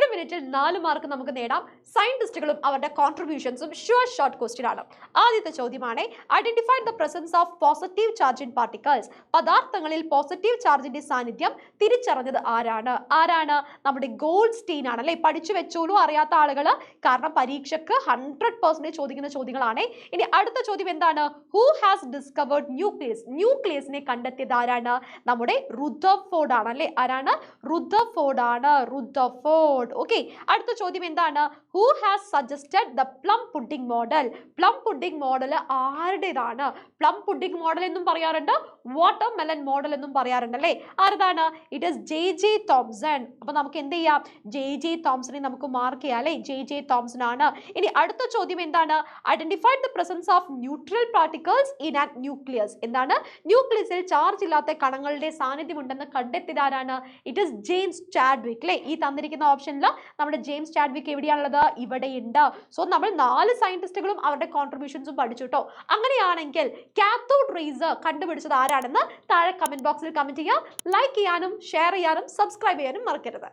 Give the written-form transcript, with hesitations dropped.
ഒരു മിനിറ്റിൽ 4 മാർക്ക് നമുക്ക് നേടാം. സയന്റിസ്റ്റുകളും അവരുടെ കോൺട്രിബ്യൂഷൻസും ഷുവർ ഷോർട്ട് ക്വസ്റ്റ്യൻ ആണ്. ആദ്യത്തെ ചോദ്യമാണ് identify the presence of positive charge in particles. പദാർത്ഥങ്ങളിൽ പോസിറ്റീവ് ചാർജിന്റെ സാന്നിധ്യം തിരിച്ചറിഞ്ഞത് ആരാണ്? ആരാണ്? നമ്മുടെ ഗോൾഡ്സ്റ്റീൻ ആണ് അല്ലെ. പഠിച്ചു വെച്ചോളൂ അറിയാത്ത ആളുകൾ, കാരണം പരീക്ഷക്ക് 100% ചോദിക്കുന്ന ചോദ്യങ്ങളാണ്. ഇനി അടുത്ത ചോദ്യം എന്താണ്? Who has discovered nucleus? ന്യൂക്ലിയസിനെ കണ്ടെത്തിയത് ആരാണ്? നമ്മുടെ റുദർഫോർഡ് ആണ് അല്ലെ. ആരാണ്? റുദർഫോർഡ് ആണ്. റുദർഫോർഡ്. ഓക്കെ. അടുത്ത ചോദ്യം എന്താണ്? Who has suggested the plum pudding model? Plum pudding model ആരുടേതാണ്? പ്ലം പുഡിംഗ് മോഡൽ എന്നും പറയാറുണ്ട്, വാട്ടർ മെലൺ മോഡൽ എന്നും പറയാറുണ്ട് അല്ലേ. ആരതാണ്? It is J Thomson. അപ്പൊ നമുക്ക് എന്ത് ചെയ്യാം? ജെ തോംസനെ നമുക്ക് മാർക്ക് ചെയ്യാം അല്ലെ. ജെ തോംസൺ ആണ്. ഇനി അടുത്ത ചോദ്യം എന്താണ്? Identify the presence of neutral particles in an nucleus. എന്താണ്? ന്യൂക്ലിയസിൽ ചാർജ് ഇല്ലാത്ത കണങ്ങളുടെ സാന്നിധ്യം ഉണ്ടെന്ന് കണ്ടെത്തിയത് ആരാണ്? ഇറ്റ് ഈസ് ജെയിംസ് ചാഡ്വിക് അല്ലെ. ഈ തന്നിരിക്കുന്ന ഓപ്ഷനിൽ നമ്മുടെ ജെയിംസ് ചാഡ്വിക് എവിടെയാണുള്ളത്? ഇവിടെയുണ്ട്. സോ നമ്മൾ 4 സയന്റിസ്റ്റുകളും അവരുടെ കോൺട്രിബ്യൂഷൻസും പഠിച്ചു കേട്ടോ. അങ്ങനെയാണെങ്കിൽ കാത്തോഡ് റേസ് കണ്ടുപിടിച്ചത് ആരാണെന്ന് താഴെ കമന്റ് ബോക്സിൽ കമന്റ് ചെയ്യുക. ലൈക്ക് ചെയ്യാനും ഷെയർ ചെയ്യാനും സബ്സ്ക്രൈബ് ചെയ്യാനും മറക്കരുത്.